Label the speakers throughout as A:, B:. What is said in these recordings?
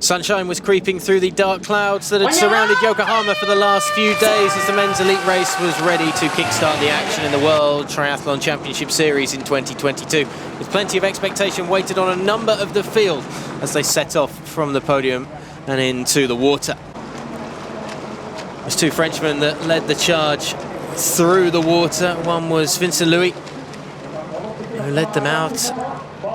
A: Sunshine was creeping through the dark clouds that had surrounded Yokohama for the last few days as the men's elite race was ready to kickstart the action in the World Triathlon Championship Series in 2022, with plenty of expectation weighted on a number of the field as they set off from the podium and into the water. There's two Frenchmen that led the charge through the water. One was Vincent Louis, who led them out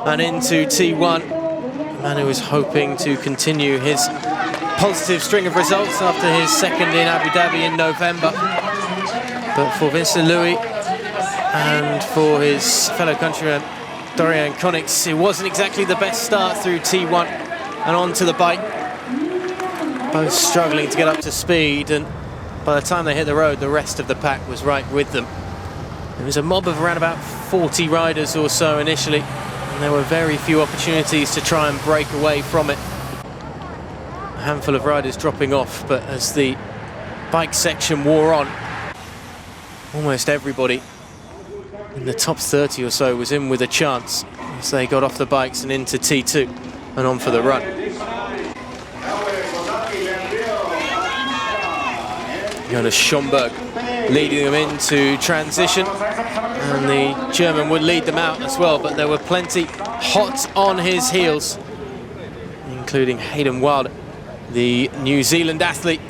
A: and into T1. A man who was hoping to continue his positive string of results after his second in Abu Dhabi in November. But for Vincent Louis and for his fellow countryman Dorian Konix, it wasn't exactly the best start through T1 and onto the bike. Both struggling to get up to speed, and by the time they hit the road, the rest of the pack was right with them. There was a mob of around about 40 riders or so initially, and there were very few opportunities to try and break away from it. A handful of riders dropping off, but as the bike section wore on, almost everybody in the top 30 or so was in with a chance as they got off the bikes and into T2 and on for the run. Jonas Schomburg leading them into transition, and the German would lead them out as well, but there were plenty hot on his heels, including Hayden Wilder, the New Zealand athlete,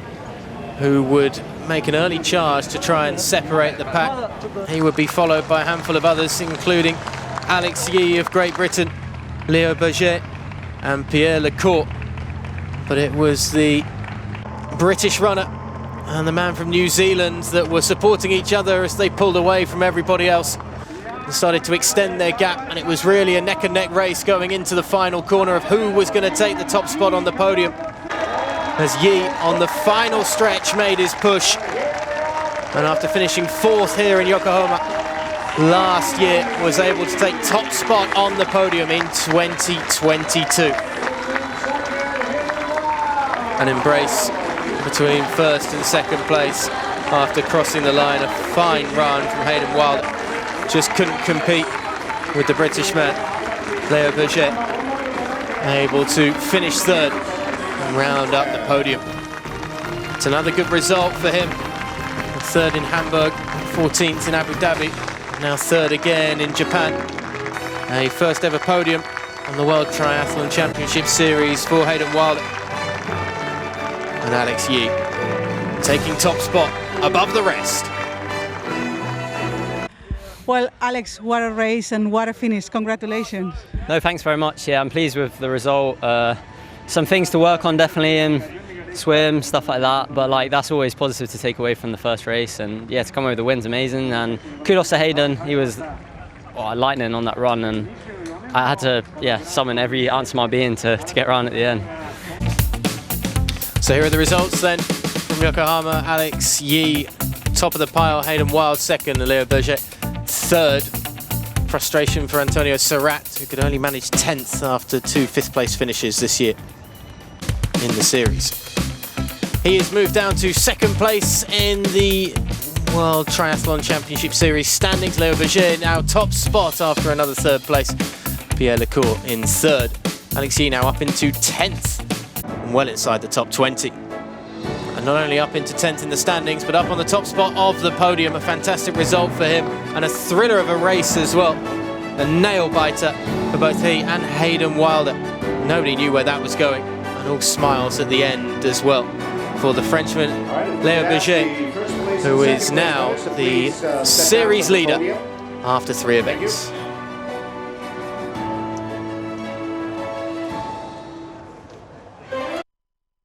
A: who would make an early charge to try and separate the pack. He would be followed by a handful of others, including Alex Yee of Great Britain, Leo Berger and Pierre Lecourt. But it was the British runner and the man from New Zealand that were supporting each other as they pulled away from everybody else and started to extend their gap, and it was really a neck-and-neck race going into the final corner of who was going to take the top spot on the podium, as Yi on the final stretch made his push, and after finishing fourth here in Yokohama last year was able to take top spot on the podium in 2022. An embrace between first and second place after crossing the line. A fine run from Hayden Wilder. Just couldn't compete with the British man, Leo Berger, able to finish third and round up the podium. It's another good result for him. Third in Hamburg, 14th in Abu Dhabi, now third again in Japan. A first ever podium on the World Triathlon Championship Series for Hayden Wilder. And Alex Yee taking top spot above the rest.
B: Well, Alex, what a race and what a finish. Congratulations.
C: No, thanks very much. Yeah, I'm pleased with the result. Some things to work on definitely in swim, stuff like that. But that's always positive to take away from the first race. And yeah, to come away with the win's amazing. And kudos to Hayden. He was lightning on that run. And I had to summon every ounce of my being to get around at the end.
A: So here are the results then from Yokohama. Alex Yee, top of the pile. Hayden Wilder second, and Leo Berger third. Frustration for Antonio Serrat, who could only manage 10th after two fifth-place finishes this year in the series. He has moved down to second place in the World Triathlon Championship Series standings. Leo Berger now top spot after another third place. Pierre Lecourt in third. Alex Yee now up into 10th. Well inside the top 20. And not only up into 10th in the standings, but up on the top spot of the podium. A fantastic result for him, and a thriller of a race as well. A nail-biter for both he and Hayden Wilder. Nobody knew where that was going, and all smiles at the end as well for the Frenchman Leo Berger, who is now the series leader after 3 events.